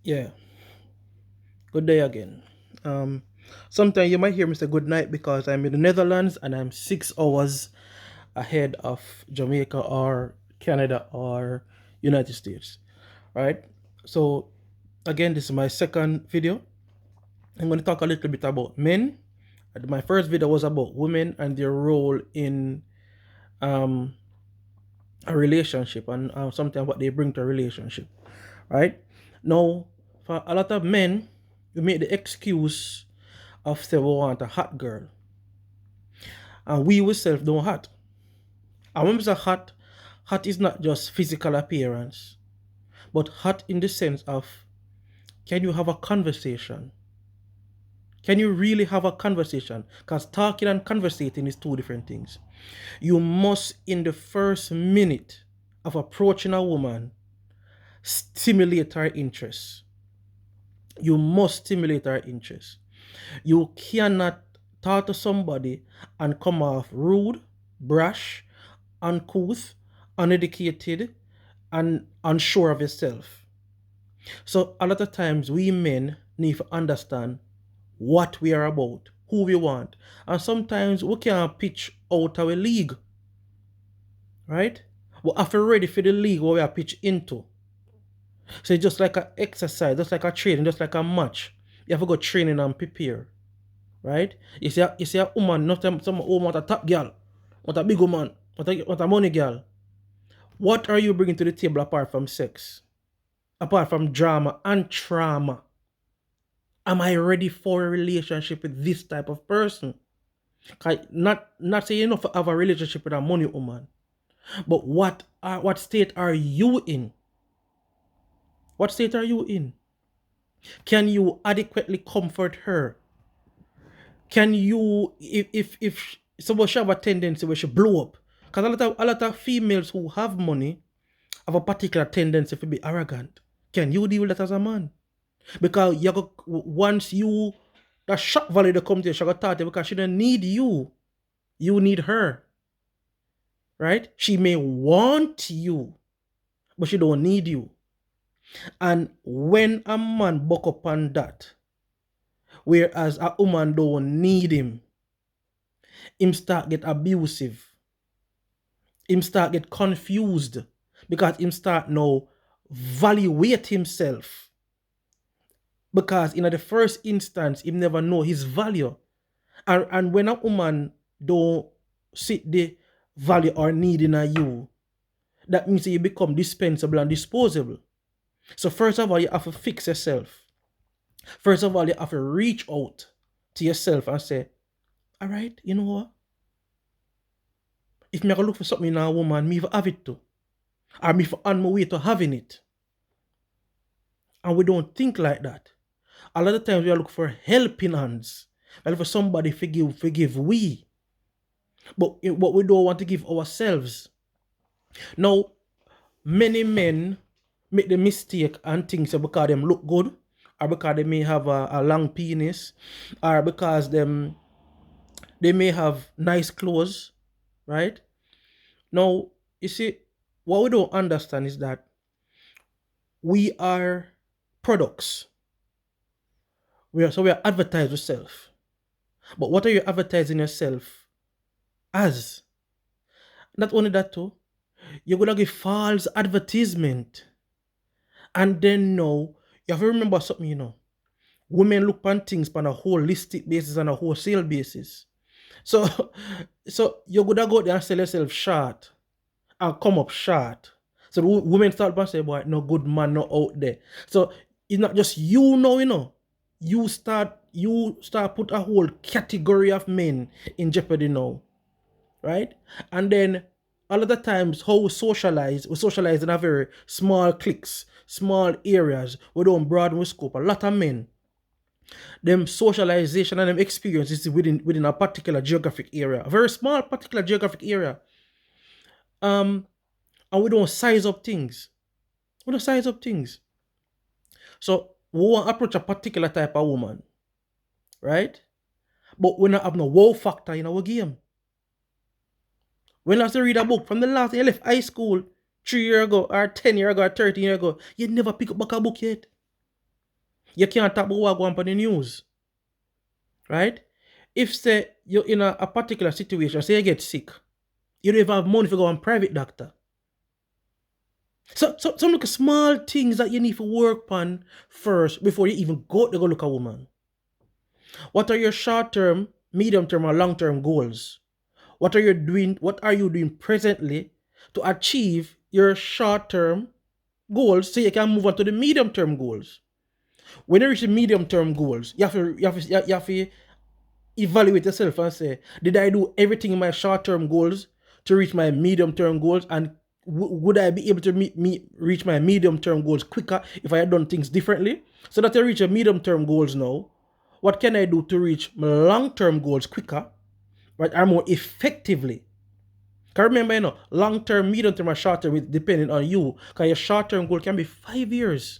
Yeah, good day again. Um, Sometimes you might hear me say good night because I'm in the Netherlands and I'm 6 hours ahead of Jamaica or Canada or United States, right? So again, this is my second video. I'm going to talk a little bit about men. My first video was about women and their role in um, a relationship and sometimes what they bring to a relationship, right? Now, for a lot of men, we make the excuse of say we want a hot girl. And we ourselves don't hot. And when we say hot, hot is not just physical appearance, but hot in the sense of can you have a conversation? Can you really have a conversation? Because talking and conversating is two different things. You must, in the first minute of approaching a woman, stimulate her interest. You must stimulate her interest. You cannot talk to somebody and come off rude, brash, uncouth, uneducated, and unsure of yourself. So a lot of times we men need to understand what we are about, who we want. And sometimes we can't pitch out our league, right? We have to ready for the league where we are pitch into. So it's just like an exercise, just like a training, just like a match. You have to go training and prepare, right? You see a woman, not some woman want a top girl, want a big woman, want a money girl. What are you bringing to the table apart from sex? Apart from drama and trauma? Am I ready for a relationship with this type of person? Not saying enough to have a relationship with a money woman, but what state are you in? What state are you in? Can you adequately comfort her? Can you, if someone should have a tendency where she blow up? Because a lot of females who have money have a particular tendency to be arrogant. Can you deal with that as a man? Because once you that shock value that comes to you, she got taught you because she don't need you. You need her. Right? She may want you, but she don't need you. And when a man buck up on that, whereas a woman don't need him start get abusive. Him start get confused because him start now evaluate himself. Because in the first instance, him never know his value. And when a woman don't see the value or need in a you, that means that you become dispensable and disposable. So first of all, you have to fix yourself. First of all, you have to reach out to yourself and say, all right, you know what? If me go look for something in a woman, me for have it too. Or me for on my way to having it. And we don't think like that. A lot of times we are looking for helping hands. We look for somebody forgive we. But what we don't want to give ourselves. Now, many men make the mistake and think so because them look good, or because they may have a long penis, or because they may have nice clothes, right? Now, you see, what we don't understand is that we are products. We are advertised yourself. But what are you advertising yourself as? Not only that too, you're gonna give false advertisement. And then now, you have to remember something, women look on things on a holistic basis and a wholesale basis. So so you're gonna go there and sell yourself short and come up short. So the women start to say, boy, no good man no out there. So it's not just you know. You start put a whole category of men in jeopardy now. Right? And then a lot of times how we socialize in a very small cliques, small areas. We don't broaden with scope. A lot of men, them socialization and them experiences within a particular geographic area, a very small particular geographic area. Um, and we don't size up things. We don't size up things. So we want to approach a particular type of woman, right? But we not have no wow factor in our game. When I have to read a book from the last you left high school 3 years ago, or 10 years ago, or 13 years ago, you never pick up back a book yet. You can't talk about what go on the news, right? If say you're in a particular situation, say you get sick, you don't even have money to go on private doctor. So some look at small things that you need to work on first before you even go to go look at a woman. What are your short term, medium term, or long term goals? What are you doing? What are you doing presently to achieve your short term goals so you can move on to the medium term goals? When you reach the medium term goals, you have to evaluate yourself and say, did I do everything in my short term goals to reach my medium term goals? And would I be able to reach my medium term goals quicker if I had done things differently? So that I reach your medium term goals now, what can I do to reach my long term goals quicker, right, or more effectively? Because remember, long term, medium term, or short term, depending on you. Because your short term goal can be 5 years.